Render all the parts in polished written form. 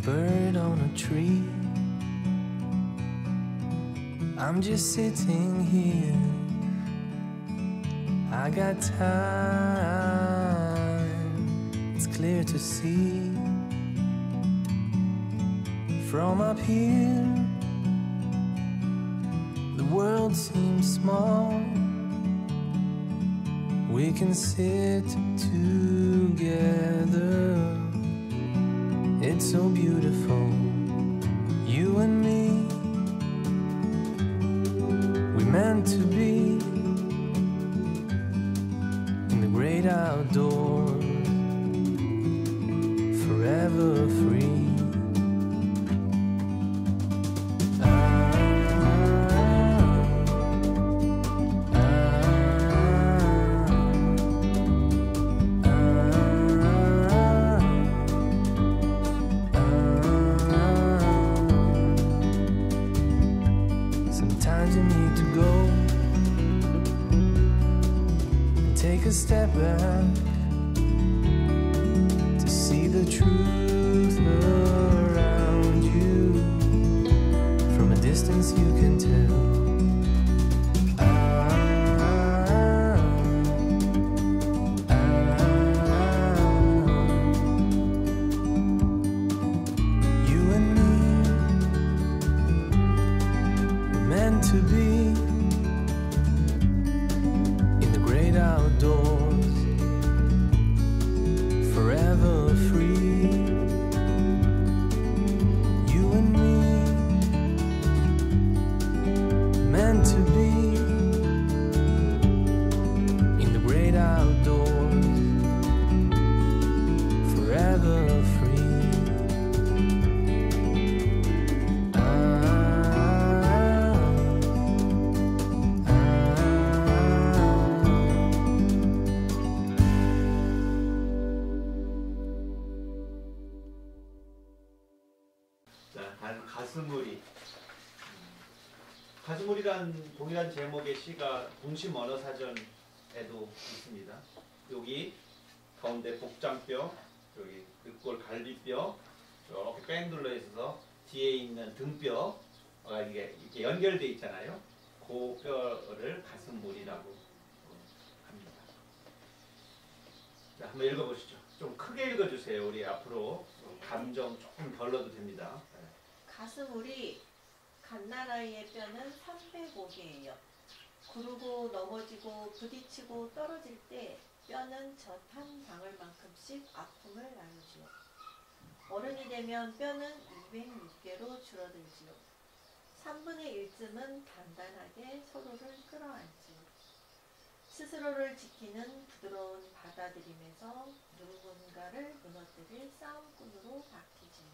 bird on a tree. I'm just sitting here. I got time. It's clear to see from up here. The world seems small. We can sit together. It's so beautiful, you and me. We meant to be in the great outdoors, forever free. Take a step back to see the truth around you. From a distance you can tell. You and me were meant to be outdoors, forever free. You and me, meant to be in the great outdoors, forever free. 가스무리. 가스무리란 동일한 제목의 시가 동심 언어사전에도 있습니다. 여기 가운데 복장뼈, 여기 늑골 갈비뼈, 이렇게 뺑 둘러 있어서 뒤에 있는 등뼈가 이게 이렇게 연결되어 있잖아요. 그 뼈를 가슴무리라고 합니다. 자, 한번 읽어보시죠. 좀 크게 읽어주세요. 우리 앞으로 감정 조금 덜러도 됩니다. 가슴우리 갓나라이의 뼈는 305개예요. 구르고 넘어지고 부딪히고 떨어질 때 뼈는 젖 한 방울만큼씩 아픔을 나누지요. 어른이 되면 뼈는 206개로 줄어들지요. 3분의 1쯤은 단단하게 서로를 끌어안지요. 스스로를 지키는 부드러운 받아들임에서 누군가를 무너뜨릴 싸움꾼으로 바뀌지요.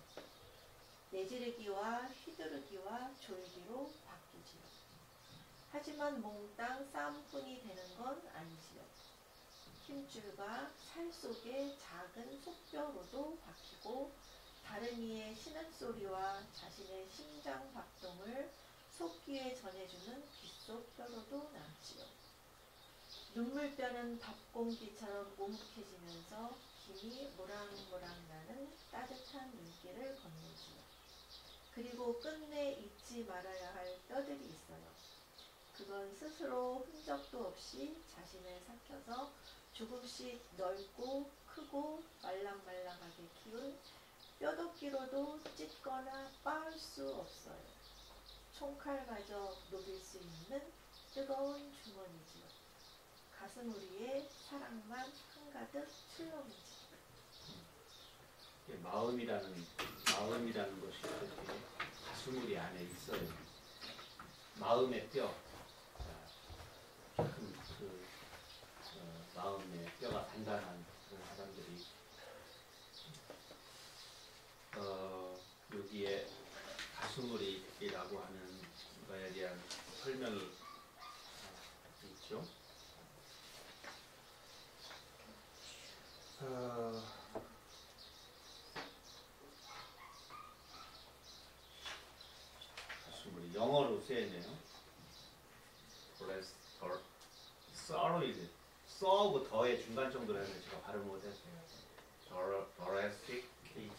내지르기와 휘두르기와 졸기로 바뀌지요. 하지만 몽땅 싸움꾼이 되는 건 아니지요. 힘줄과 살 속의 작은 속뼈로도 바뀌고 다른 이의 신음소리와 자신의 심장 박동을 속귀에 전해주는 귓속뼈로도 남지요. 눈물뼈는 밥공기처럼 오묵해지면서 김이 모락모락 나는 따뜻한 눈길을 건네지요. 그리고 끝내 잊지 말아야 할 뼈들이 있어요. 그건 스스로 흔적도 없이 자신을 삭혀서 조금씩 넓고 크고 말랑말랑하게 키운 뼈도끼로도 찢거나 빻을 수 없어요. 총칼마저 녹일 수 있는 뜨거운 주머니지요. 가슴우리에 사랑만 한가득 출렁이지요. 마음이라는 것이 이렇게 가슴우리 안에 있어요. 마음의 뼈, 마음의 뼈가 단단한 그런 사람들이 여기에 가슴우리라고 하는 거에 대한 설명이 있죠. 영어로 쓰여있네요. 써하고 더의 중간 정도로 했는데 제가 발음 못했어요. thoracic cage.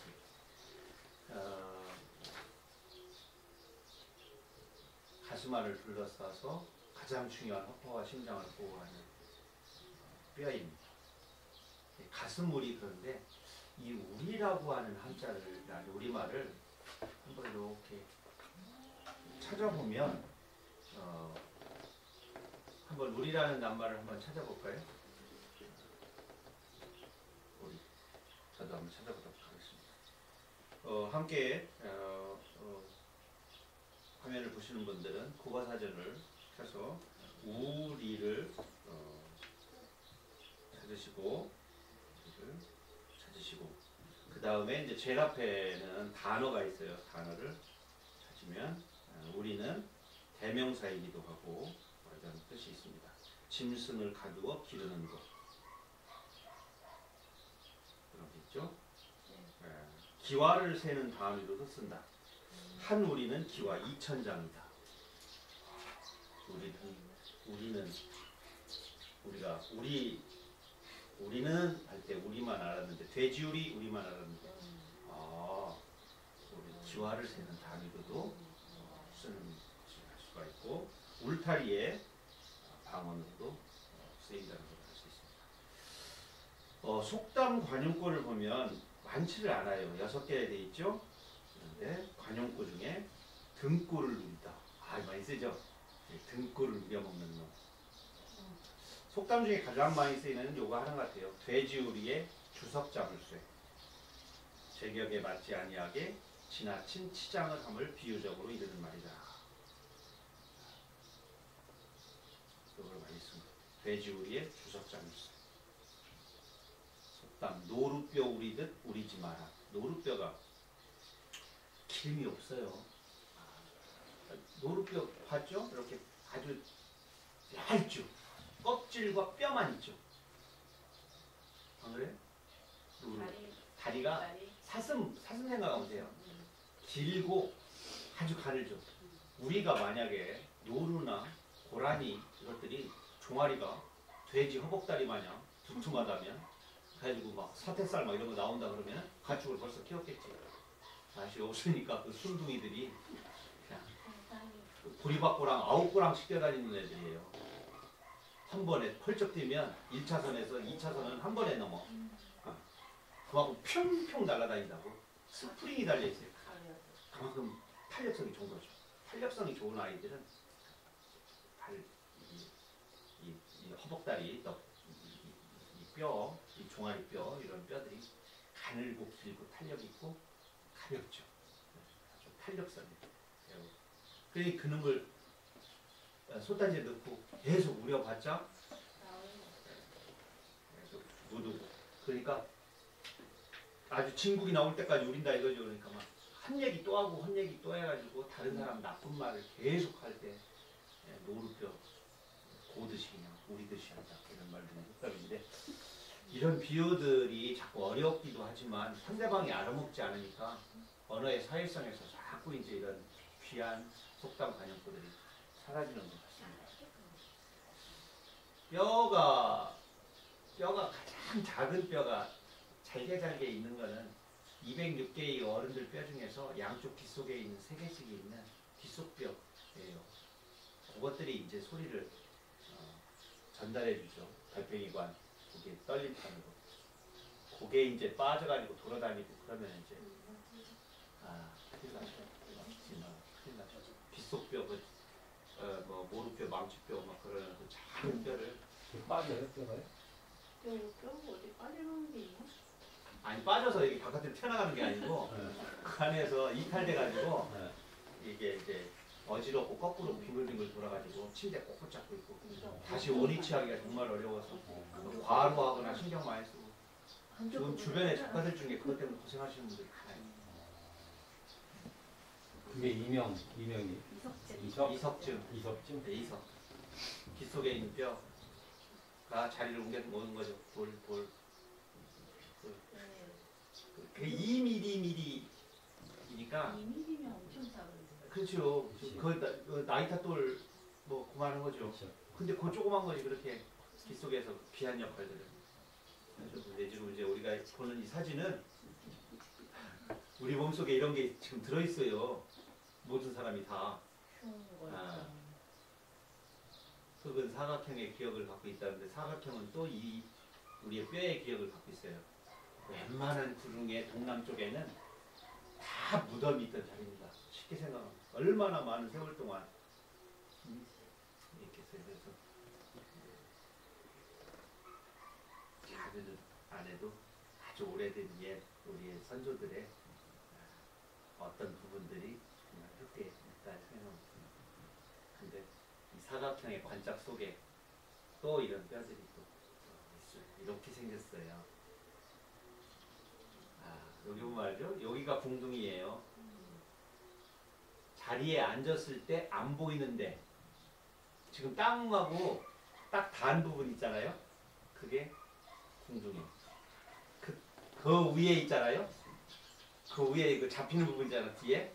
가슴알을 둘러싸서 가장 중요한 허파와 심장을 보호하는 뼈입니다. 가슴우리. 그런데 이 우리라고 하는 한자를, 우리말을 한번 이렇게 찾아보면 한번 우리라는 낱말을 한번 찾아볼까요? 우리. 저도 한번 찾아보도록 하겠습니다. 함께 화면을 보시는 분들은 국어사전을 켜서 우리를 찾으시고 그 다음에 이제 제일 앞에는 단어가 있어요. 단어를 찾으면 우리는 대명사이기도 하고 이런 뜻이 있습니다. 짐승을 가두어 기르는 것 그런 게 있죠. 기와를 세는 단위로도 쓴다. 한 우리는 기와 2000장이다. 우리는 할 때 우리만 알았는데 돼지우리 우리만 알았는데 우리 기와를 세는 단위로도 쓰는 수가 있고 울타리에 방언으로도 쓰인다는 걸 알 수 있습니다. 속담 관용구를 보면 많지를 않아요. 6개 돼 있죠. 그런데 관용구 중에 등골을 누린다. 많이 쓰죠. 등골을 누려먹는 놈. 속담 중에 가장 많이 쓰이는 요거 하나 같아요. 돼지우리의 주석 잡을쇠. 제격에 맞지 아니하게 지나친 치장을 함을 비유적으로 이르는 말이다. 이걸 많이 씁니다. 돼지우리의 주석 잡을쇠. 속담 노루뼈 우리듯 우리지 마라. 노루뼈가 기름이 없어요. 노루뼈 봤죠? 이렇게 아주 얇죠. 껍질과 뼈만 있죠. 안 그래? 다리가 사슴 생각하면 돼요. 길고 아주 가늘죠. 우리가 만약에 노루나 고라니 이것들이 종아리가 돼지 허벅다리 마냥 두툼하다면 그래가지고 막 사태살 막 이런 거 나온다 그러면 가축을 벌써 키웠겠지. 다시 없으니까 그 순둥이들이 그냥 보리밥고랑 9고랑씩 뛰어다니는 애들이에요. 한 번에 펄쩍 뛰면 1차선에서 2차선은 한 번에 넘어. 그만큼 평평 날아다닌다고. 스프링이 달려있어요. 그만큼 탄력성이 좋은 거죠. 탄력성이 좋은 아이들은 이 허벅다리, 이 뼈, 이 종아리 뼈 이런 뼈들이 가늘고 길고 탄력 있고 가볍죠. 탄력성이. 그러니 그런 걸 솥단지에 넣고 계속 우려봤자 계속 묻고 그러니까 아주 진국이 나올 때까지 우린다 이거죠. 그러니까 막 한 얘기 또 하고 한 얘기 또 해가지고 다른 사람 나쁜 말을 계속 할 때 노루뼈 고듯이 그냥 우리듯이 한다 이런 말들이 속담인데 이런 비유들이 자꾸 어렵기도 하지만 상대방이 알아먹지 않으니까 언어의 사회성에서 자꾸 이제 이런 귀한 속담 관용구들이 사라지는 것 같습니다. 뼈가 가장 작은 뼈가 잘게 있는 거는 206개의 어른들 뼈 중에서 양쪽 귓속에 있는 3개씩이 있는 귓속뼈예요. 그것들이 이제 소리를 전달해 주죠. 달팽이관, 그게 떨림판으로. 그게 이제 빠져가지고 돌아다니고 그러면 이제 큰일 나죠. 큰일 나죠. 귓속뼈, 뭐 모루뼈, 망치뼈 막 그런 그 작은 뼈를 빠져요, 뼈가요? 뼈 어디 빠져나오는 게 있나? 아니 빠져서 여기 바깥으로 튀어나가는 게 아니고 그 안에서 이탈돼가지고 이게 이제 어지럽고 거꾸로 빙글빙글 돌아가지고 침대 꼿꼿 잡고 있고 다시 원위치하기가 정말 어려워서 과로하거나 신경 많이 쓰고 지금 주변에 작가들 중에 그것 때문에 고생하시는 분들이 많아요. 그게 이명이 이석증. 이석증? 네, 이석. 귓속에 있는 뼈가 자리를 옮겨놓는 거죠. 돌. 그게 2mm이니까 2mm면 엄청 작은데. 그렇죠. 그 나이타 돌 뭐 그만한 거죠. 그렇죠. 근데 그 조그만 것이 그렇게 귓속에서 귀한 역할들을 해서 지금 이제 우리가 보는 이 사진은 우리 몸속에 이런 게 지금 들어있어요. 모든 사람이 다. 아. 흙은 사각형의 기억을 갖고 있다는데 사각형은 또 이 우리의 뼈의 기억을 갖고 있어요. 웬만한 구릉의 동남쪽에는 다 무덤이 있던 자리입니다. 쉽게 생각하면 얼마나 많은 세월 동안 있겠어요. 그래서 작은 안에도 아주 오래된 옛 우리의 선조들의 어떤 부분들이 정말 흙에 있다 생각합니다. 근데 이 사각형의 관짝 속에 또 이런 뼈들이 또 있어요. 이렇게 생겼어요. 여기 보면 말이죠. 여기가 궁둥이에요. 자리에 앉았을 때 안 보이는데 지금 땅하고 딱 닿은 부분 있잖아요. 그게 궁둥이. 그 위에 있잖아요. 그 위에 그 잡히는 부분 있잖아요. 뒤에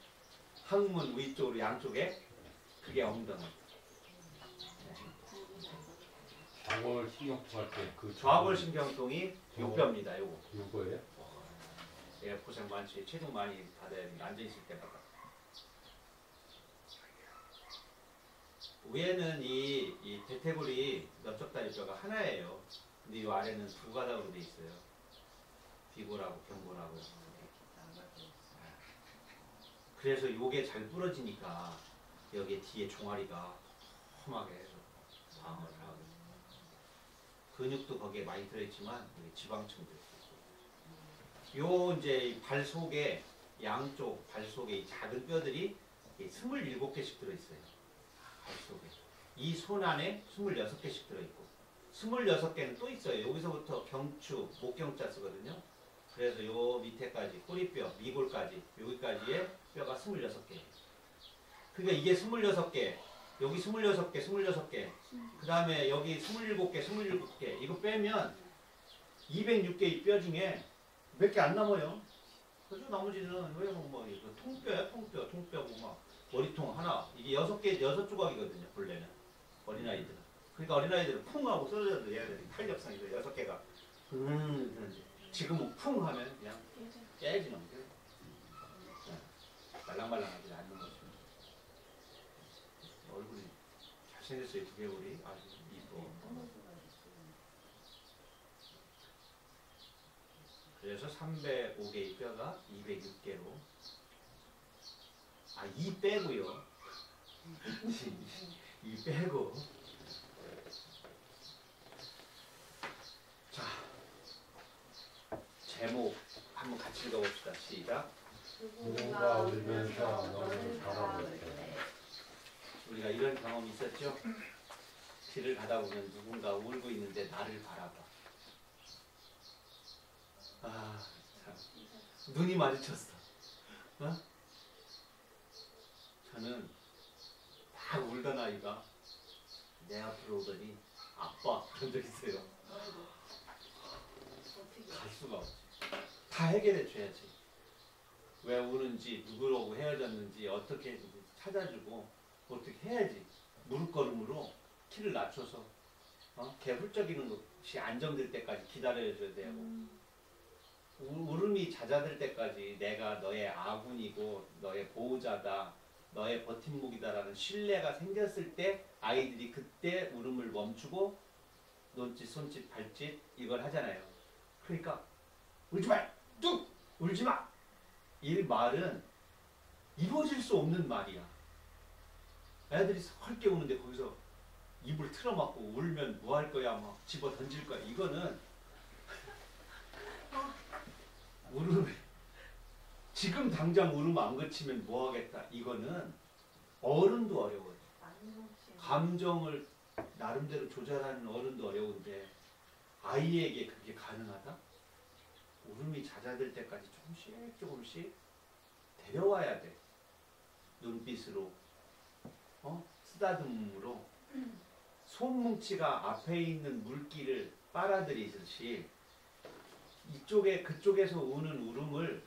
항문 위쪽으로 양쪽에 그게 엉덩이. 좌골신경통 할 때 그 좌골신경통이 요뼈입니다. 요거. 요거예요? 예, 고생 많지. 체중 많이 받아야 돼. 앉아있을 때마다. 위에는 이 대퇴골이 넓적다리뼈가 하나예요. 근데 이 아래는 두 가닥으로 돼 있어요. 비골하고 경골하고. 그래서 요게 잘 부러지니까 여기 뒤에 종아리가 험하게 방어를 하고 근육도 거기에 많이 들어있지만 지방층도 있고 요 이제 발 속에 양쪽 발 속에 이 작은 뼈들이 27개씩 들어있어요. 발 속에 이 손 안에 26개씩 들어있고 26개는 또 있어요. 여기서부터 경추, 목경자 쓰거든요. 그래서 요 밑에까지 꼬리뼈, 미골까지 여기까지의 뼈가 26개. 그러니까 이게 26개, 여기 26개, 26개, 그 다음에 여기 27개, 27개. 이거 빼면 206개 이 뼈 중에 몇 개 안 남아요. 그래서 나머지는 왜 뭐 통뼈야, 통뼈고 막 머리통 하나. 이게 6개, 6조각이거든요. 본래는 어린아이들은. 그러니까 어린아이들은 쿵 하고 쓰러져도 얘네들이 탄력성이 6개가 지금은 쿵 하면 그냥 깨지는 거죠. 말랑말랑하지 않는 거죠. 얼굴이 잘생겼어요. 두개골이 아주 이뻐. 그래서 305개의 뼈가 206개로 이 빼고요. 이 빼고 자 제목 한번 같이 읽어봅시다. 시작. 누군가 울면서 너를 바라볼 때 우리가 이런 경험이 있었죠? 길을 가다 보면 누군가 울고 있는데 나를 바라봐. 참. 눈이 마주쳤어. 어? 저는 막 울던 아이가 내 앞으로 오더니 아빠 그런 적 있어요. 갈 수가 없지. 다 해결해 줘야지. 왜 우는지, 누구라고 헤어졌는지, 어떻게 했는지 찾아주고 어떻게 해야지. 무릎걸음으로 키를 낮춰서 걔 훌쩍이는 것이 안정될 때까지 기다려줘야 되고 울음이 잦아들 때까지 내가 너의 아군이고 너의 보호자다, 너의 버팀목이다라는 신뢰가 생겼을 때 아이들이 그때 울음을 멈추고 눈짓, 손짓, 발짓 이걸 하잖아요. 그러니까 울지 마! 뚝! 울지 마! 이 말은 이루어질 수 없는 말이야. 애들이 설게 우는데 거기서 입을 틀어막고 울면 뭐 할 거야? 막 집어 던질 거야. 이거는 울음 지금 당장 울음 안 그치면 뭐 하겠다. 이거는 어른도 어려워요. 감정을 나름대로 조절하는 어른도 어려운데 아이에게 그게 가능하다? 울음이 잦아들 때까지 조금씩 데려와야 돼. 눈빛으로, 쓰다듬음으로 손뭉치가 앞에 있는 물기를 빨아들이듯이 이쪽에 그쪽에서 우는 울음을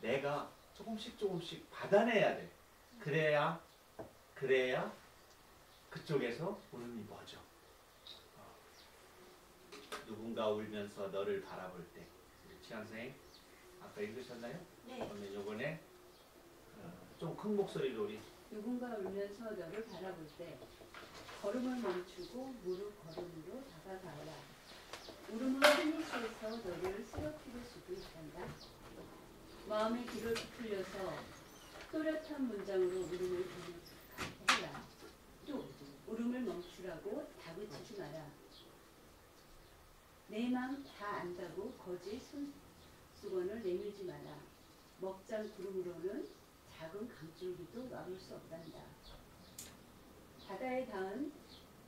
내가 조금씩 받아내야 돼. 그래야 그쪽에서 울음이 멎어. 누군가 울면서 너를 바라볼 때. 치안 선생님 아까 읽으셨나요? 네. 그러면 요번에 좀 큰 목소리로 우리 누군가 울면서 너를 바라볼 때 걸음을 멈추고 무릎 걸음으로 다가가라. 울음은 히니스에서 너를 쓰러뜨릴 수도 있단다. 마음의 귀를 부풀려서 또렷한 문장으로 울음을 해라. 또 울음을 멈추라고 다그치지 마라. 내 맘 다 안다고 거짓 손수건을 내밀지 마라. 먹장 구름으로는 작은 강줄기도 막을 수 없단다. 바다에 닿은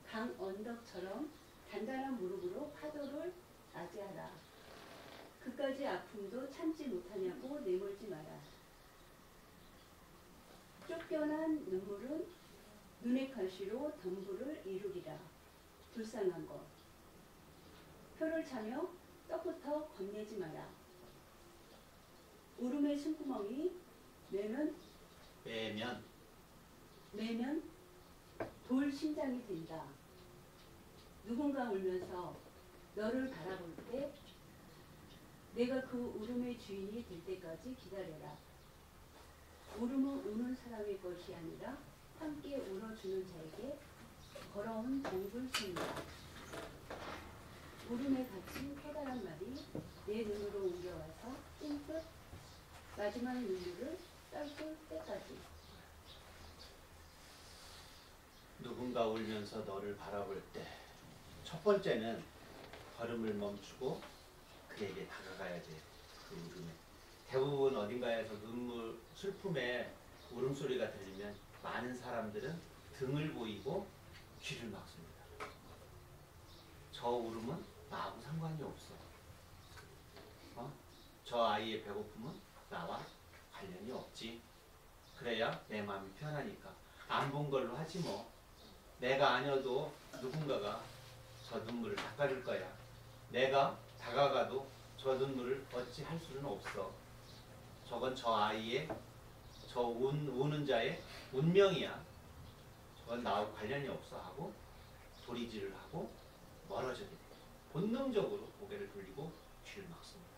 강 언덕처럼 단단한 무릎으로 파도를 맞이하라. 그까지 아픔도 참지 못하냐고 내몰지 마라. 쫓겨난 눈물은 눈의 칼시로 덤불을 이루리라. 불쌍한 것. 혀를 차며 떡부터 건네지 마라. 울음의 숨구멍이 매면 돌 심장이 된다. 누군가 울면서 너를 바라볼 때 내가 그 울음의 주인이 될 때까지 기다려라. 울음은 우는 사람의 것이 아니라 함께 울어주는 자에게 걸어온 동불순이다. 울음에 갇힌 커다란 말이 내 눈으로 옮겨와서 찡긋 마지막 눈물을 떨굴 때까지. 누군가 울면서 너를 바라볼 때 첫 번째는 걸음을 멈추고 그에게 다가가야지. 그 울음에 대부분 어딘가에서 눈물, 슬픔의 울음소리가 들리면 많은 사람들은 등을 보이고 귀를 막습니다. 저 울음은 나하고 상관이 없어. 저 아이의 배고픔은 나와 관련이 없지. 그래야 내 마음이 편하니까. 안 본 걸로 하지 뭐. 내가 아니어도 누군가가 저 눈물을 닦아줄 거야. 내가 다가가도 저 눈물을 어찌 할 수는 없어. 저건 저 아이의, 저 우는 자의 운명이야. 저건 나하고 관련이 없어 하고 도리질을 하고 멀어져야 돼. 본능적으로 고개를 돌리고 귀를 막습니다.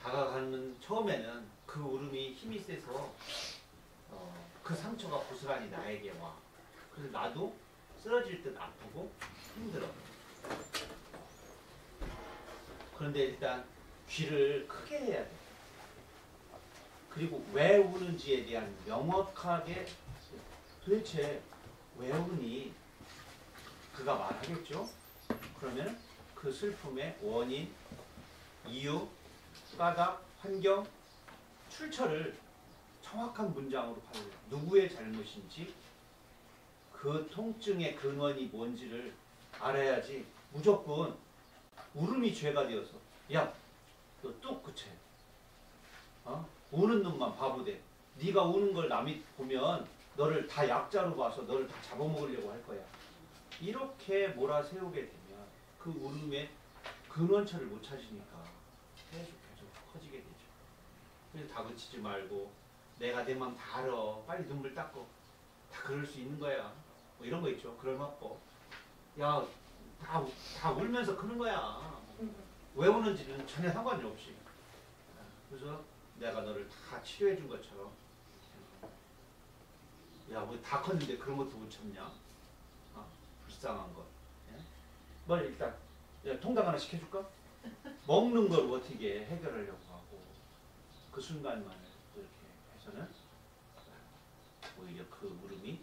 다가가는 처음에는 그 울음이 힘이 세서 그 상처가 고스란히 나에게 와. 그래서 나도 쓰러질 듯 아프고 힘들어. 그런데 일단 귀를 크게 해야 돼. 그리고 왜 우는지에 대한 명확하게 도대체 왜 우니? 그가 말하겠죠? 그러면 그 슬픔의 원인, 이유, 까닭, 환경, 출처를 정확한 문장으로 파악해요. 누구의 잘못인지 그 통증의 근원이 뭔지를 알아야지 무조건 울음이 죄가 되어서 야, 너 뚝 그쳐. 우는 놈만 바보돼. 네가 우는 걸 남이 보면 너를 다 약자로 봐서 너를 다 잡아먹으려고 할 거야. 이렇게 몰아세우게 되면 그 울음의 근원처를 못 찾으니까 계속 커지게 되죠. 그래서 다그치지 말고 내가 내 맘 다 알아. 빨리 눈물 닦고. 다 그럴 수 있는 거야. 뭐 이런 거 있죠. 그럴맞고. 야, 다 울면서 크는 거야. 왜 우는지는 전혀 상관이 없이. 그래서 내가 너를 다 치료해 준 것처럼. 야, 우리 다 컸는데 그런 것도 못 참냐? 불쌍한 것. 예? 뭐 일단 통닭 하나 시켜줄까? 먹는 걸 어떻게 해결하려고 하고 그 순간만을 이렇게 해서는 오히려 그 울음이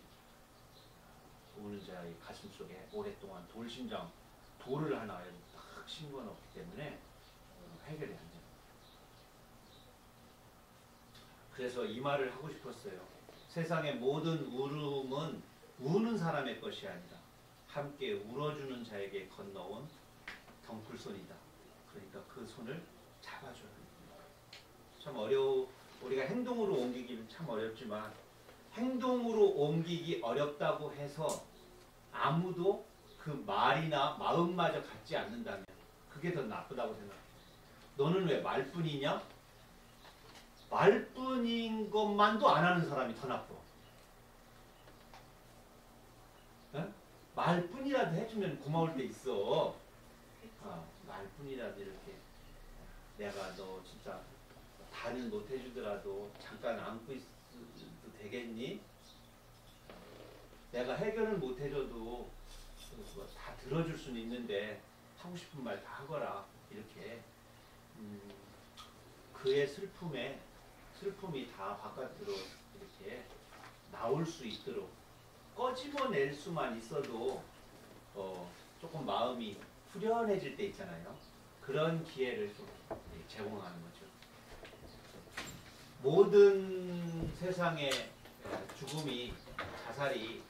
우는 자의 가슴 속에 오랫동안 돌심장 돌을 하나 딱 심건 없기 때문에 해결이 안 돼요. 그래서 이 말을 하고 싶었어요. 세상의 모든 울음은 우는 사람의 것이 아니라 함께 울어주는 자에게 건너온 덩굴손이다. 그러니까 그 손을 잡아줘야 합니다. 참 우리가 행동으로 옮기기는 참 어렵지만 행동으로 옮기기 어렵다고 해서 아무도 그 말이나 마음마저 갖지 않는다면 그게 더 나쁘다고 생각해요. 너는 왜 말뿐이냐? 말뿐인 것만도 안 하는 사람이 더 나빠. 에? 말뿐이라도 해주면 고마울 때 있어. 말뿐이라도 이렇게 내가 너 진짜 다는 못 해주더라도 잠깐 안고 있어도 되겠 되겠니? 내가 해결을 못 해줘도 다 들어줄 수는 있는데 하고 싶은 말 다 하거라. 이렇게 그의 슬픔이 다 바깥으로 이렇게 나올 수 있도록 꺼집어낼 수만 있어도 조금 마음이 후련해질 때 있잖아요. 그런 기회를 좀 제공하는 거죠. 모든 세상의 죽음이 자살이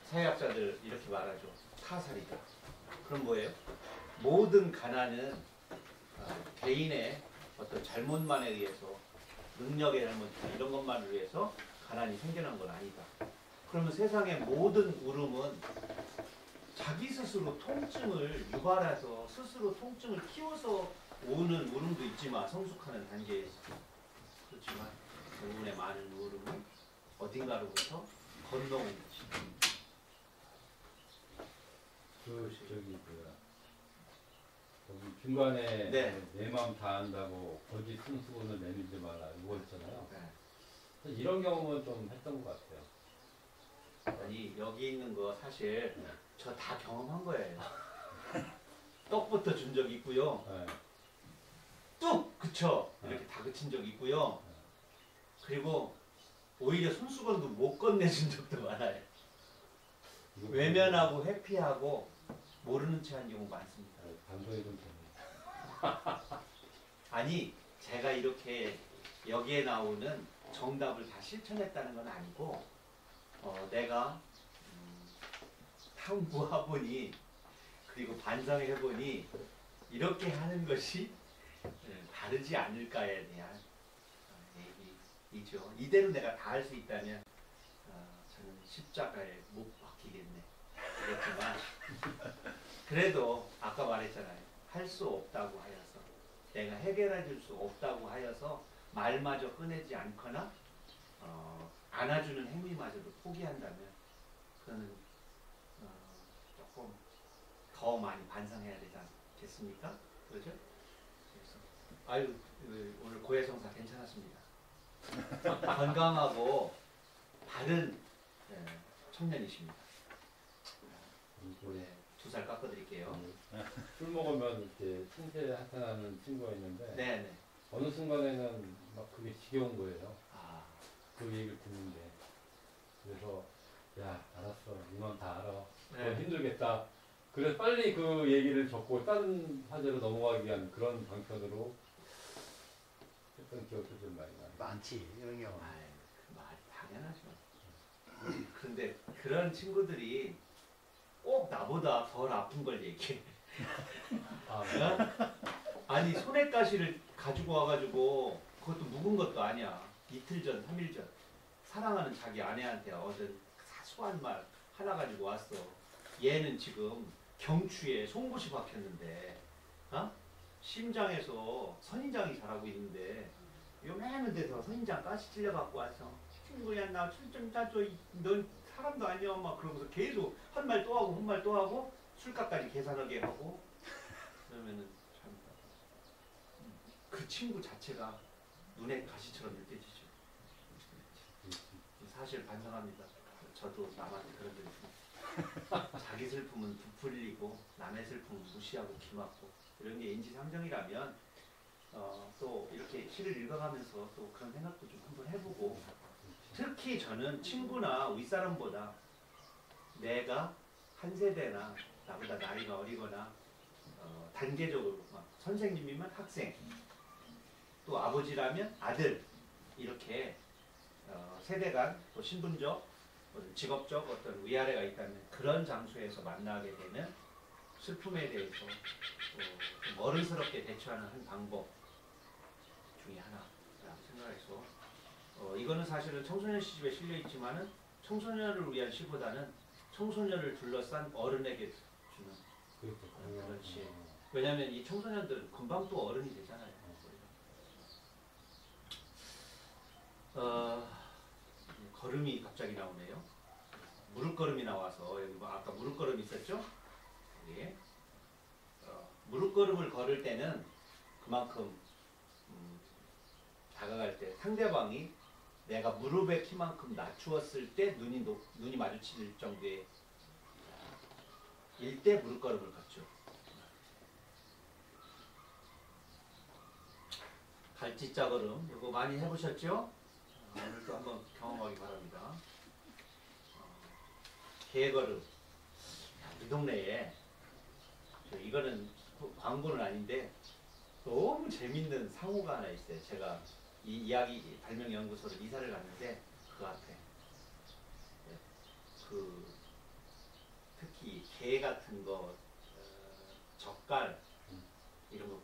사회학자들 이렇게 말하죠. 타살이다. 그럼 뭐예요? 모든 가난은 개인의 어떤 잘못만에 의해서 능력의 잘못 이런 것만을 위해서 가난이 생겨난 건 아니다. 그러면 세상의 모든 울음은 자기 스스로 통증을 유발해서 스스로 통증을 키워서 오는 울음도 있지만 성숙하는 단계에서 그렇지만 대부분의 많은 울음은 어딘가로부터 건너온 것이. 거기 중간에 네. 내 마음 다 안다고 거짓 순수건을 내밀지 마라 이거 있잖아요. 네. 이런 경험은 좀 했던 것 같아요. 아니 여기 있는 거 사실 저 다 경험한 거예요. 떡부터 준 적 있고요. 네. 뚝 그쳐 이렇게 다 그친 적 있고요. 그리고 오히려 손수건도 못 건네준 적도 많아요. 외면하고 회피하고 모르는 체 한 경우 많습니다. 방송이 좀 되네. 아니 제가 이렇게 여기에 나오는 정답을 다 실천했다는 건 아니고 내가 탐구해보니 그리고 반성해보니 이렇게 하는 것이 다르지 않을까에 대한 얘기이죠. 이대로 내가 다 할 수 있다면 저는 십자가에 못 박히겠네. 그렇지만 그래도 아까 말했잖아요. 할 수 없다고 하여서 내가 해결해 줄 수 없다고 하여서 말마저 꺼내지 않거나 안아주는 행위마저도 포기한다면 그거는 조금 더 많이 반성해야 되지 않겠습니까? 그렇죠? 그래서 아유 오늘 고해성사 괜찮았습니다. 건강하고 바른 청년이십니다. 올해 2살 깎아드릴게요. 술 먹으면 이렇게 신세 한탄하는 친구가 있는데 네네. 어느 순간에는 막 그게 지겨운 거예요. 아, 그 얘기를 듣는데 그래서 야 알았어 이만 다 알아. 네. 힘들겠다. 그래서 빨리 그 얘기를 접고 다른 화제로 넘어가기 위한 그런 방편으로 했던 기억도 좀 많이 나요. 많지 이런 경우. 아이, 그 말이 당연하죠. 그런데 그런 친구들이 꼭 나보다 덜 아픈 걸 얘기해. 아니 소냇가시를 가지고 와가지고 그것도 묵은 것도 아니야. 이틀 전, 3일 전 사랑하는 자기 아내한테 얻은 사소한 말 하나 가지고 왔어. 얘는 지금 경추에 송곳이 박혔는데 심장에서 선인장이 자라고 있는데 요만한 데서 선인장 가시 찔려갖고 와서 친구야 나 술 좀 짜줘. 넌 사람도 아니야 막 그러면서 계속 한 말 또 하고 한 말 또 하고 술값까지 계산하게 하고 그러면은 참 그 친구 자체가 눈에 가시처럼 느껴지죠. 사실 반성합니다. 저도 남한테 그런 적 있습니다. 자기 슬픔은 부풀리고 남의 슬픔은 무시하고 기막고 이런 게 인지상정이라면 또 이렇게 시를 읽어가면서 또 그런 생각도 좀 한번 해보고 특히 저는 친구나 윗사람보다 내가 한 세대나 나보다 나이가 어리거나 단계적으로 선생님이면 학생 또 아버지라면 아들 이렇게 세대 간 또 신분적 직업적 어떤 위아래가 있다면 그런 장소에서 만나게 되면 슬픔에 대해서 좀 어른스럽게 대처하는 한 방법 중에 하나라고 생각해서 이거는 사실은 청소년 시집에 실려 있지만은 청소년을 위한 시보다는 청소년을 둘러싼 어른에게 주는 그렇지. 왜냐하면 이 청소년들은 금방 또 어른이 되잖아요. 걸음이 갑자기 나오네요. 무릎걸음이 나와서 여기 뭐 아까 무릎걸음 있었죠? 여기 무릎걸음을 걸을 때는 그만큼 다가갈 때 상대방이 내가 무릎의 키만큼 낮추었을 때 눈이 마주칠 정도의 일대 무릎걸음을 걷죠. 갈지자 걸음 이거 많이 해보셨죠? 오늘도 한번 경험하기 바랍니다. 개걸음. 우리 동네에 이거는 광고는 아닌데 너무 재밌는 상호가 하나 있어요. 제가 이 이야기 발명연구소를 이사를 갔는데 그 앞에 그 특히 게 같은 거 젓갈 이런 거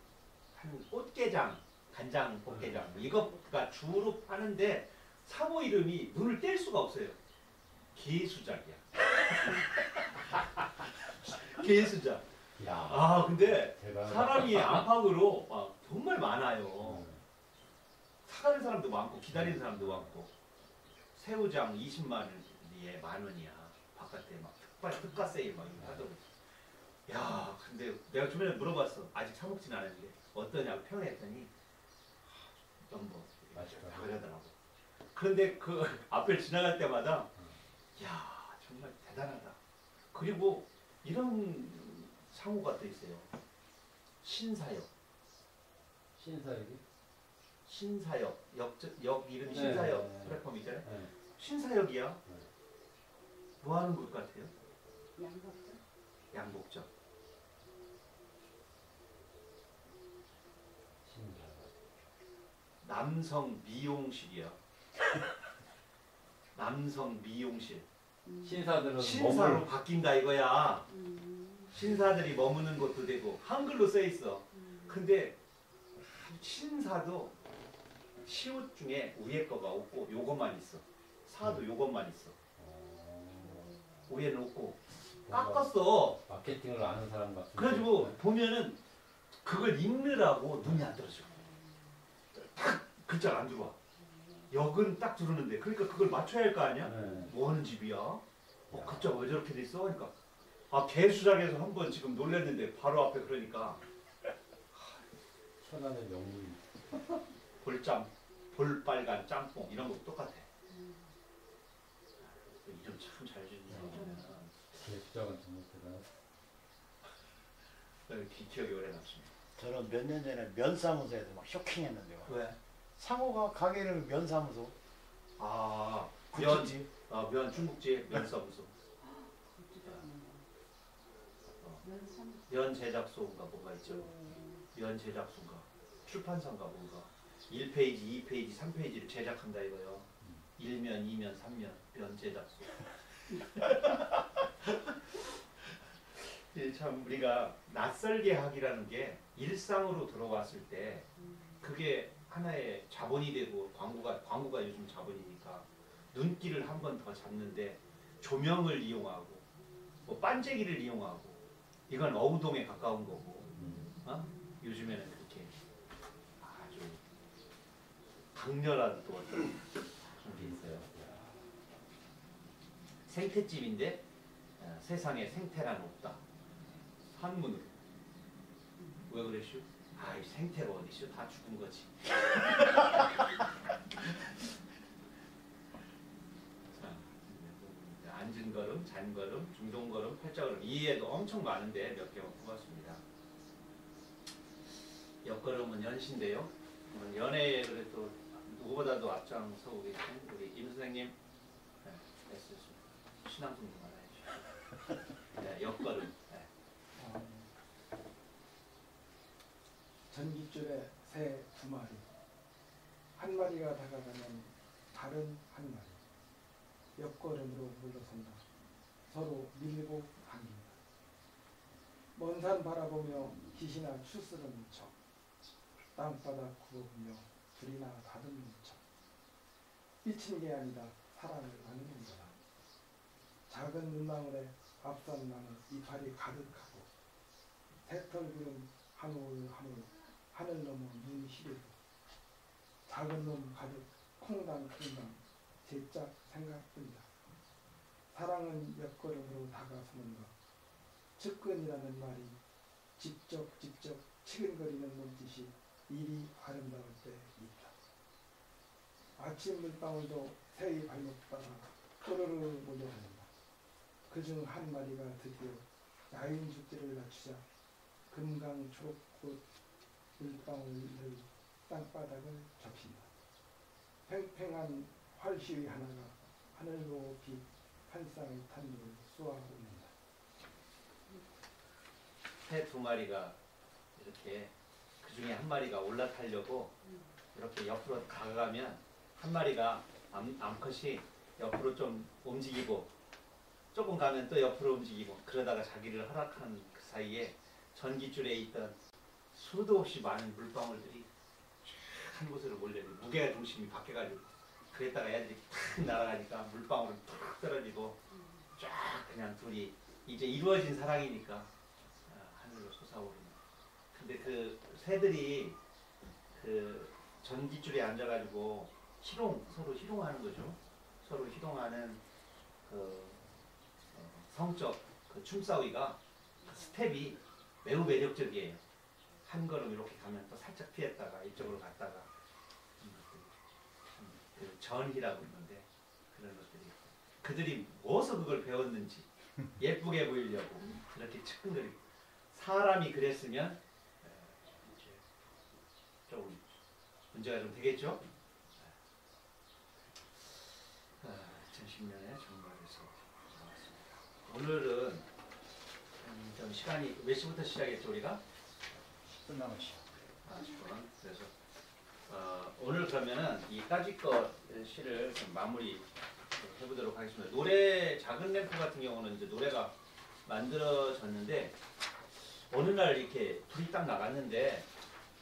하는 꽃게장 간장 꽃게장 이거가 주로 파는데 상호 이름이 눈을 뗄 수가 없어요. 게수작이야. 게수작. 야, 아 근데 대단하다. 사람이 안팎으로 막 정말 많아요. 사가는 사람도 많고 기다리는 사람도 많고. 새우장 20만 원이에 10,000원이야. 바깥에 막 특가 세일 막 이렇게 하더라고. 야 근데 내가 주변에 물어봤어. 아직 사 먹진 않았는데 어떠냐고 평했더니 너무 맛있다. 그러더라고. 그런데 그 앞을 지나갈 때마다 야 정말 대단하다. 그리고 이런 상호가 또 있어요. 신사역. 신사역이? 신사역. 역 이름이 네, 신사역 네, 네. 플랫폼 있잖아요. 네. 신사역이야. 네. 뭐 하는 것 같아요? 양복점. 양복점. 신사역. 남성 미용실이야. 남성 미용실. 신사들은 신사로 몸을 바뀐다 이거야. 신사들이 머무는 곳도 되고 한글로 써 있어. 근데 신사도 시옷 중에 위에 거가 없고 요것만 있어. 사도 요것만 있어. 위에는 없고 깎았어. 마케팅을 아는 사람 같은. 그래가지고 보면은 그걸 읽느라고 눈이 안 떨어져. 딱 글자가 안 들어와. 역은 딱 들어오는데 그러니까 그걸 맞춰야 할 거 아니야? 네. 뭐 하는 집이야? 글자가 왜 저렇게 돼 있어? 그러니까 개수작에서 한번 지금 놀랬는데 바로 앞에 그러니까 천안의 명물. 볼빨간 짬뽕 이런 거 똑같아. 이름 참 잘 지으면 개수작은 정말 대단하다. 기억이 오래 남습니다. 저는 몇 년 전에 면사무소에서 막 쇼킹했는데요. 왜? 상호가 가게를 면사무소, 아, 굿즈집. 면 중국집 면사무소. 면 제작소인가 뭐가 있죠. 면 제작소인가 출판사인가 뭔가 1페이지, 2페이지, 3페이지를 제작한다 이거요. 1면, 2면, 3면 면 제작소. 참 우리가 낯설게 하기라는 게 일상으로 들어왔을 때 그게 하나의 자본이 되고 광고가 요즘 자본이니까 눈길을 한 번 더 잡는데 조명을 이용하고 뭐 반짝이를 이용하고 이건 어우동에 가까운 거고 요즘에는 그렇게 아주 강렬한 또 어떤 게 있어요. 생태집인데 세상에 생태란 없다. 한문으로. 왜 그러시오? 아이 생태가 어디시오? 다 죽은 거지. 자, 앉은 걸음, 잔 걸음, 중동 걸음, 팔자 걸음 이해도 엄청 많은데 몇 개만 뽑았습니다. 옆걸음은 연시인데요. 연애에 그래도 누구보다도 앞장서고 계신 우리 임 선생님 신앙송도 하나 해주시고 네, 옆걸음 전깃줄에 새 2마리, 한 마리가 다가가면 다른 한 마리 옆걸음으로 물러선다. 서로 밀고 당긴다. 먼 산 바라보며 기시나 추스르는 척, 땅바닥 굽어보며 둘이나 다듬는 척. 삐친 게 아니다. 사랑을 나누는 거다. 작은 눈망울에 앞선 나는 이파리 가득하고 새털 구름 한 올 한 올 하늘 넘어 눈 시리고 작은 놈 가득 콩당콩당 제짝 생각뿐이다. 사랑은 옆걸음으로 다가서는 것. 측근이라는 말이 직접 치근거리는 몸짓이 일이 아름다울 때 있다. 아침 물방울도 새의 발목 따라 또르르 몰려듭니다. 그중 한 마리가 드디어 야인 죽지를 낮추자 금강 초록꽃 물방울을 땅바닥을 적신다. 팽팽한 활시위 하나가 하늘 높이 한 쌍의 탄물을 쏘아 올린다. 새 두 마리가 이렇게 그 중에 한 마리가 올라타려고 이렇게 옆으로 다가가면 한 마리가 암컷이 옆으로 좀 움직이고 조금 가면 또 옆으로 움직이고 그러다가 자기를 허락하는 그 사이에 전깃줄에 있던 수도 없이 많은 물방울들이 쫙 한 곳으로 몰려 무게 중심이 바뀌어가지고 그랬다가 애들이 탁 날아가니까 물방울은 탁 떨어지고 쫙 그냥 둘이 이제 이루어진 사랑이니까 하늘로 솟아오르는. 근데 그 새들이 그 전깃줄에 앉아가지고 서로 희롱하는 거죠. 서로 희롱하는 그 성적 그 춤싸위가 그 스텝이 매우 매력적이에요. 한 걸음 이렇게 가면 또 살짝 피했다가 이쪽으로 갔다가 그 전희라고 있는데 그런 것들이 그들이 무엇을 그걸 배웠는지 예쁘게 보이려고 이렇게 측근거리고 사람이 그랬으면 이제 조금 문제가 좀 되겠죠. 2010년에 정말에서 나왔습니다. 오늘은 좀 시간이 몇 시부터 시작했죠 우리가? 10분 남았죠. 10분. 그래서 오늘 그러면은 이 까짓것 시를 좀 마무리 해보도록 하겠습니다. 노래 작은 램프 같은 경우는 이제 노래가 만들어졌는데 어느 날 이렇게 불이 딱 나갔는데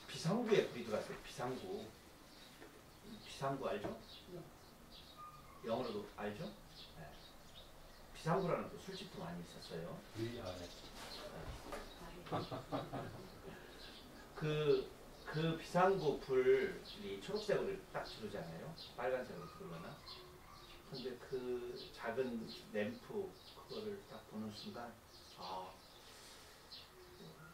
비상구에 불이 들어갔어요. 비상구. 비상구 알죠? 영어로도 알죠? 네. 비상구라는 또 술집도 많이 있었어요. 그 비상구 불이 초록색으로 딱 지르잖아요. 빨간색으로 들어가나? 근데 그 작은 램프 그거를 딱 보는 순간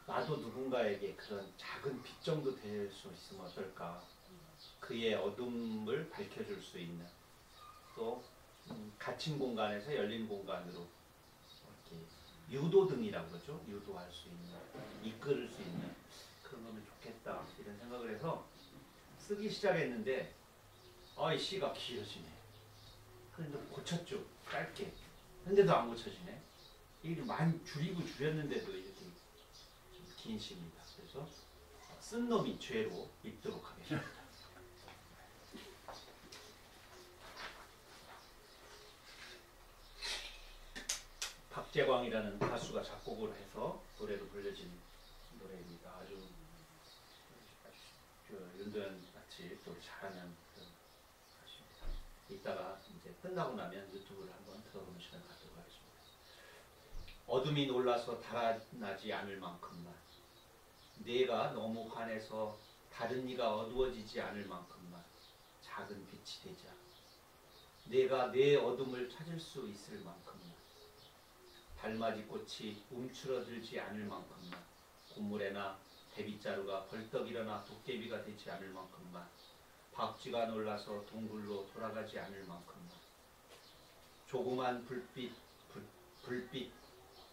나도 누군가에게 그런 작은 빛 정도 될 수 있으면 어떨까. 그의 어둠을 밝혀줄 수 있는 또 갇힌 공간에서 열린 공간으로 이렇게 유도등이라고 그러죠. 유도할 수 있는, 이끌을 수 있는 그런 거면 좋겠다 이런 생각을 해서 쓰기 시작했는데 이 시가 길어지네. 그런데 고쳤죠. 짧게. 근데도 안 고쳐지네. 이게 많이 줄였는데도 이렇게 긴 시입니다. 그래서 쓴 놈이 죄로 읽도록 하겠습니다. 박재광이라는 가수가 작곡을 해서 노래로 불려진 노래입니다. 아주 윤도현 같이 또 잘하는 그런 가수입니다. 이따가 이제 끝나고 나면 유튜브를 한번 들어보는 시간 갖도록 하겠습니다. 어둠이 놀라서 달아나지 않을 만큼만, 내가 너무 환해서 다른 이가 어두워지지 않을 만큼만 작은 빛이 되자. 내가 내 어둠을 찾을 수 있을 만큼만, 달맞이 꽃이 움츠러들지 않을 만큼만, 곡물에나 대빗자루가 벌떡 일어나 도깨비가 되지 않을 만큼만, 박쥐가 놀라서 동굴로 돌아가지 않을 만큼만, 조그만 불빛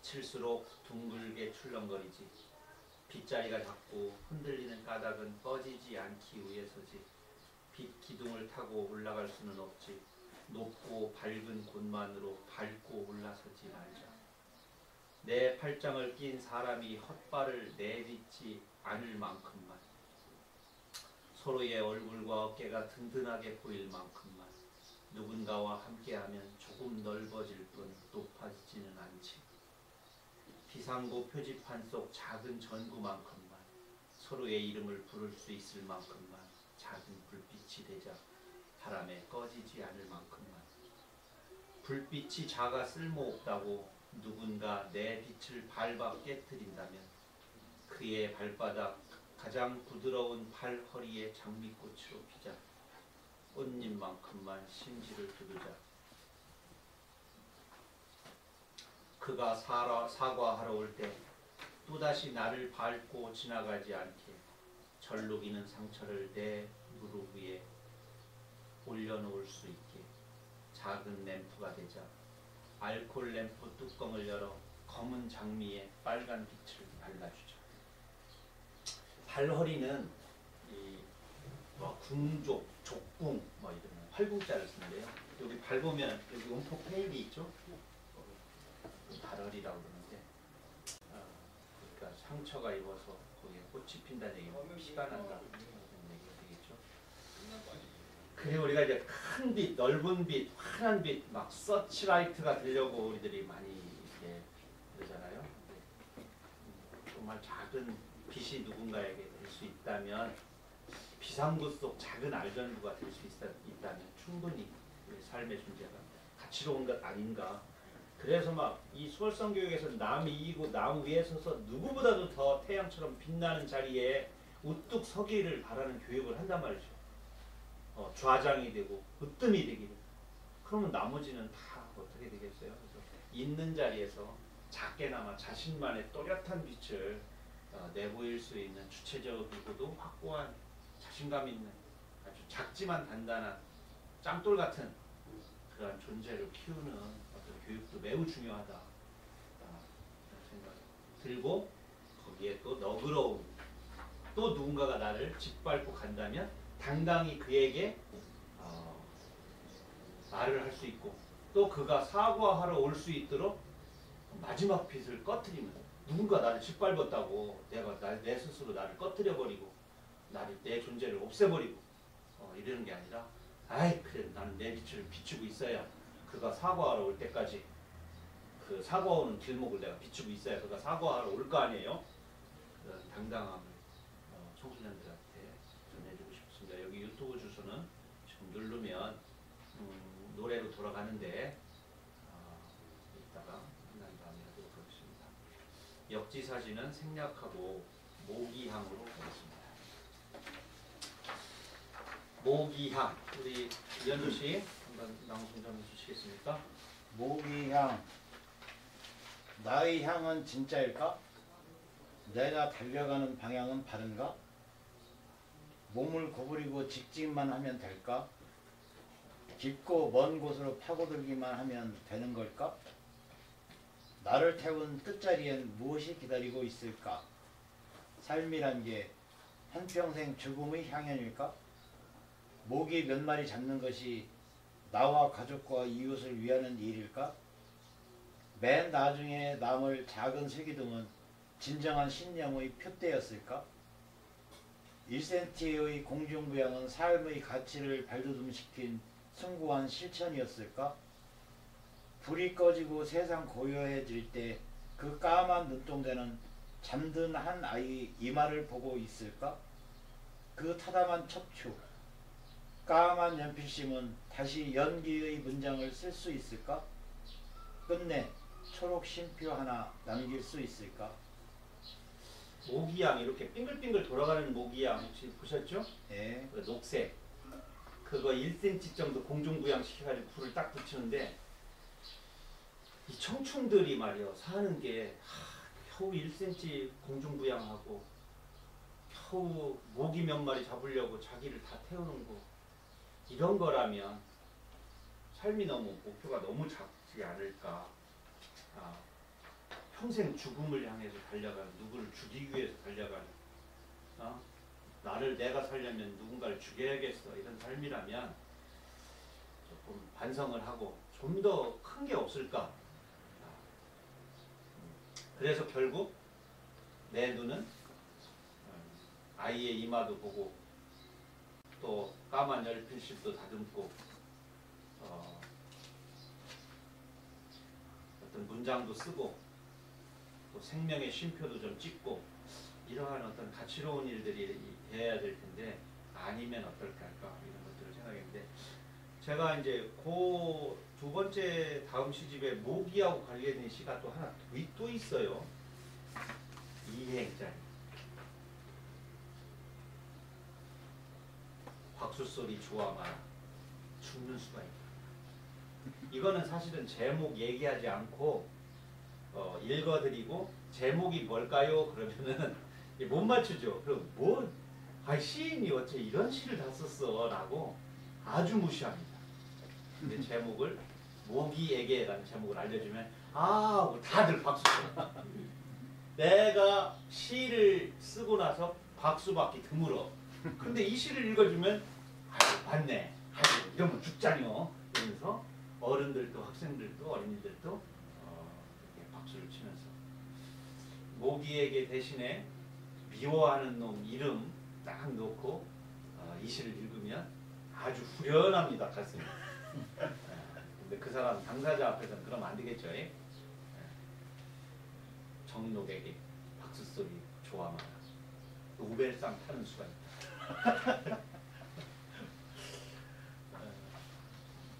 칠수록 둥글게 출렁거리지. 빗자리가 작고 흔들리는 까닭은 꺼지지 않기 위해서지. 빛 기둥을 타고 올라갈 수는 없지. 높고 밝은 곳만으로 밟고 올라서지 말자. 내 팔짱을 낀 사람이 헛발을 내딛지 않을 만큼만, 서로의 얼굴과 어깨가 든든하게 보일 만큼만, 누군가와 함께하면 조금 넓어질 뿐 높아지지는 않지. 비상구 표지판 속 작은 전구만큼만, 서로의 이름을 부를 수 있을 만큼만 작은 불빛이 되자. 바람에 꺼지지 않을 만큼만. 불빛이 작아 쓸모없다고 누군가 내 빛을 밟아 깨뜨린다면 그의 발바닥 가장 부드러운 팔 허리에 장미꽃으로 피자. 꽃잎만큼만 심지를 두르자. 그가 사과하러 올 때 또다시 나를 밟고 지나가지 않게 절룩이는 상처를 내 무릎 위에 올려 올려놓을 수 있게 작은 램프가 되자 알코올 램프 뚜껑을 열어 검은 장미에 빨간 빛을 발라주자. 발허리는 뭐 궁족, 족궁 뭐 이런 활궁자를 쓰는데요. 여기 밟으면 여기 움푹 패일이 있죠. 발허리라고 그러는데 그러니까 상처가 입어서 거기에 꽃이 핀다는 얘기는 피가 난다 이런 얘기가 되겠죠. 그리고 우리가 이제 큰 빛, 넓은 빛, 환한 빛, 막 서치라이트가 되려고 우리들이 많이 이렇게 그러잖아요. 정말 작은 빛이 누군가에게 될 수 있다면 비상구 속 작은 알전구가 될 수 있다면 충분히 우리 삶의 존재가 가치로운 것 아닌가. 그래서 막 이 수월성 교육에서 남이 이기고 나무 위에 서서 누구보다도 더 태양처럼 빛나는 자리에 우뚝 서기를 바라는 교육을 한단 말이죠. 좌장이 되고 으뜸이 되기를. 그러면 나머지는 다 어떻게 되겠어요? 그래서 있는 자리에서 작게나마 자신만의 또렷한 빛을 내보일 수 있는 주체적이고도 확고한 자신감 있는 아주 작지만 단단한 짱돌 같은 그런 존재를 키우는 어떤 교육도 매우 중요하다 이런 생각이 들고, 거기에 또 너그러움, 또 누군가가 나를 짓밟고 간다면 당당히 그에게 말을 할 수 있고, 또 그가 사과하러 올 수 있도록 마지막 빛을 꺼트리는, 누군가 나를 짓밟았다고 내가 내 스스로 나를 꺼트려버리고 내 존재를 없애버리고 이러는 게 아니라, 아이 그래 나는 내 빛을 비추고 있어야 그가 사과하러 올 때까지 그 사과하는 길목을 내가 비추고 있어야 그가 사과하러 올 거 아니에요. 그런 당당함을 청소년들한테 전해주고 싶습니다. 여기 유튜브 주소는 지금 누르면 노래로 돌아가는데 이따가 끝난 다음에 하도록 하겠습니다. 역지사지는 생략하고 모기향으로 가겠습니다. 모기향, 우리 이현주 씨 한번 낭송 좀 해주시겠습니까? 모기향. 나의 향은 진짜일까? 내가 달려가는 방향은 바른가? 몸을 구부리고 직진만 하면 될까? 깊고 먼 곳으로 파고들기만 하면 되는 걸까? 나를 태운 끝자리엔 무엇이 기다리고 있을까? 삶이란 게 한평생 죽음의 향연일까? 모기 몇 마리 잡는 것이 나와 가족과 이웃을 위하는 일일까? 맨 나중에 남을 작은 쇠기둥은 진정한 신념의 표대였을까? 1cm의 공중부양은 삶의 가치를 발돋움시킨 숭고한 실천이었을까? 불이 꺼지고 세상 고요해질 때 그 까만 눈동자는 잠든 한 아이의 이마를 보고 있을까? 그 타담한 척추, 까만 연필심은 다시 연기의 문장을 쓸 수 있을까? 끝내 초록 쉼표 하나 남길 수 있을까? 모기향, 이렇게 빙글빙글 돌아가는 모기향 혹시 보셨죠? 예. 그 녹색, 그거 1cm 정도 공중부양 시켜가지고 불을 딱 붙이는데, 이 청춘들이 말이요 사는 게 겨우 1cm 공중부양하고 겨우 모기 몇 마리 잡으려고 자기를 다 태우는 거, 이런 거라면 삶이 너무 목표가 너무 작지 않을까. 평생 죽음을 향해서 달려가는, 누구를 죽이기 위해서 달려가는, 나를 내가 살려면 누군가를 죽여야겠어, 이런 삶이라면 조금 반성을 하고 좀 더 큰 게 없을까. 그래서 결국 내 눈은 아이의 이마도 보고 또 까만 연필심도 다듬고 어떤 문장도 쓰고 또 생명의 쉼표도 좀 찍고, 이러한 어떤 가치로운 일들이 돼야 될 텐데 아니면 어떨까 할까, 이런 것들을 생각했는데, 제가 이제 그 두 번째 다음 시집에 모기하고 관련된 시가 또 하나 또 있어요. 이행짜리. 박수소리 좋아 마라. 죽는 수가 있다. 이거는 사실은 제목 얘기하지 않고 읽어드리고 제목이 뭘까요? 그러면은 못 맞추죠. 그럼 시인이 어째 이런 시를 다 썼어? 라고 아주 무시합니다. 근데 제목을 모기에게라는 제목을 알려주면 아 다들 박수 쳐. 내가 시를 쓰고 나서 박수 받기 드물어. 근데 이 시를 읽어주면 아유 맞네. 아유 이러면 죽자뇨. 이러면서 어른들도 학생들도 어린이들도 이렇게 박수를 치면서 모기에게 대신에 미워하는 놈 이름 딱 놓고 이 시를 읽으면 아주 후련합니다 가슴이. 근데 그 사람 당사자 앞에서는 그러면 안 되겠죠. 정록에게 박수 소리 좋아 마라. 노벨상 타는 수가 있다.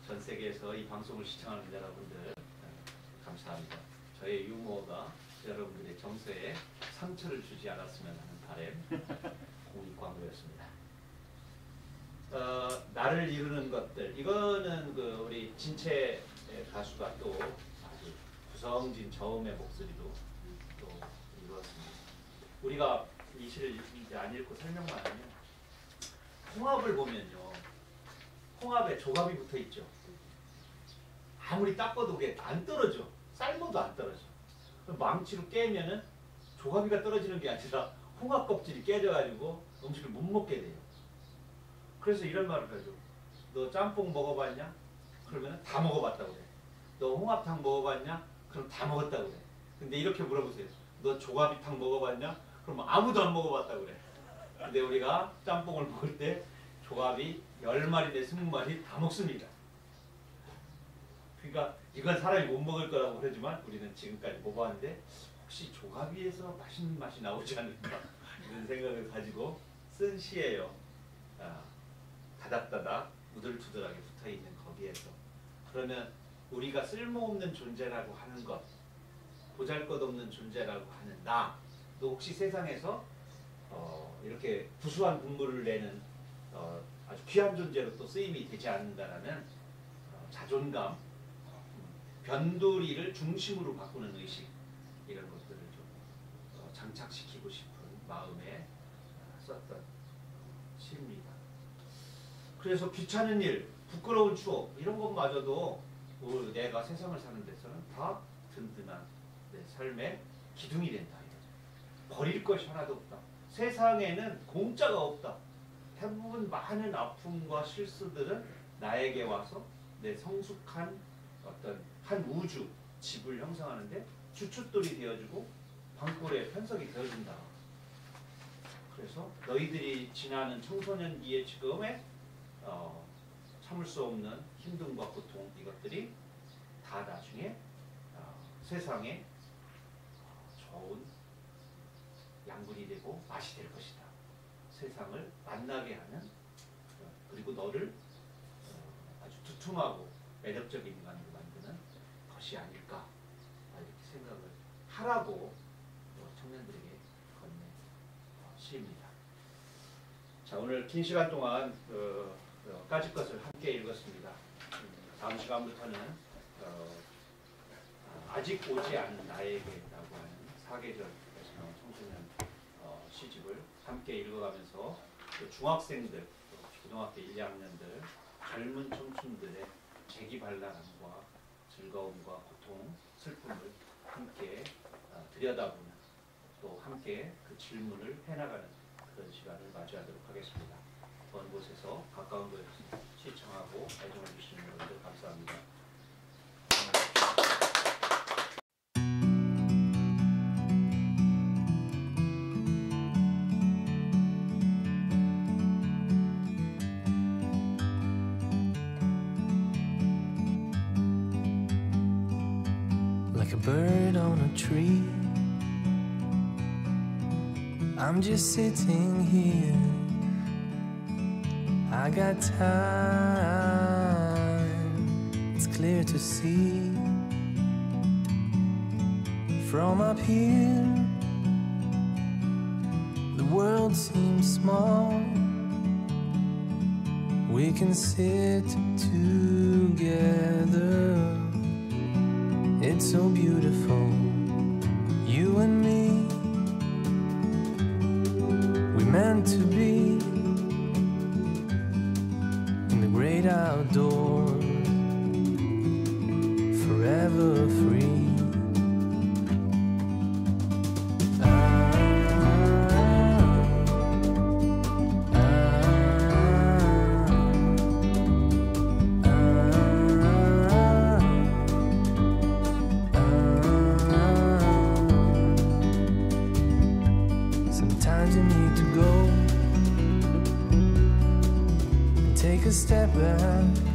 전 세계에서 이 방송을 시청하는 여러분들 감사합니다. 저의 유머가 여러분들의 정서에 상처를 주지 않았으면 하는 바람 공익광고였습니다. 나를 이루는 것들 이거는 그 우리 진채 가수가 또 아주 구성진 저음의 목소리로 또 이루었습니다. 우리가 이 시를 이제 안 읽고 설명만 하면 홍합을 보면요, 홍합에 조갑이 붙어 있죠. 아무리 닦아도 그게 안 떨어져. 삶아도 안 떨어져. 망치로 깨면은 조가비가 떨어지는 게 아니라 홍합 껍질이 깨져가지고 음식을 못 먹게 돼요. 그래서 이런 말을 하죠. 너 짬뽕 먹어봤냐? 그러면 다 먹어봤다고 그래. 너 홍합탕 먹어봤냐? 그럼 다 먹었다고 그래. 근데 이렇게 물어보세요. 너 조가비탕 먹어봤냐? 그럼 아무도 안 먹어봤다고 그래. 근데 우리가 짬뽕을 먹을 때 조가비 10마리내 20마리 다 먹습니다. 그러니까 이건 사람이 못 먹을 거라고 그러지만 우리는 지금까지 먹어봤는데 혹시 조가비에서 맛있는 맛이 나오지 않을까 이런 생각을 가지고 쓴 시예요. 다닥다닥 우들투들하게 붙어있는 거기에서. 그러면 우리가 쓸모없는 존재라고 하는 것, 보잘것없는 존재라고 하는 나, 너 혹시 세상에서 이렇게 구수한 국물을 내는 아주 귀한 존재로 또 쓰임이 되지 않는다라는 자존감, 변두리를 중심으로 바꾸는 의식, 이런 것들을 좀 장착시키고 싶은 마음에 썼던 시입니다. 그래서 귀찮은 일, 부끄러운 추억 이런 것마저도 내가 세상을 사는 데서는 다 든든한 내 삶의 기둥이 된다. 버릴 것이 하나도 없다. 세상에는 공짜가 없다. 대부분 많은 아픔과 실수들은 나에게 와서 내 성숙한 어떤 한 우주, 집을 형성하는데 주춧돌이 되어주고 방골의 편석이 되어준다. 그래서 너희들이 지나는 청소년기의 지금의 참을 수 없는 힘듦과 고통, 이것들이 다 나중에 세상에 좋은 양분이 되고 맛이 될 것이다. 세상을 만나게 하는, 그리고 너를 아주 두툼하고 매력적인 인간으로 만드는 것이 아닐까, 이렇게 생각을 하라고 청년들에게 건넨 시입니다. 자, 오늘 긴 시간 동안 까짓 것을 함께 읽었습니다. 다음 시간부터는 아직 오지 않은 나에게라고 하는 사계절에서 나온 청소년 시집을 함께 읽어가면서 중학생들, 고등학교 1, 2학년들, 젊은 청춘들의 재기발랄함과 즐거움과 고통, 슬픔을 함께 들여다보는, 또 함께 그 질문을 해나가는 그런 시간을 맞이하도록 하겠습니다. 먼 곳에서 가까운 곳에서 시청하고 애정을 주시는 여러분들 감사합니다. Like a bird on a tree, I'm just sitting here. I got time, it's clear to see. From up here, the world seems small. We can sit together. It's so beautiful, you and me. We meant to be in the great outdoors, forever free. Sometimes you need to go and take a step back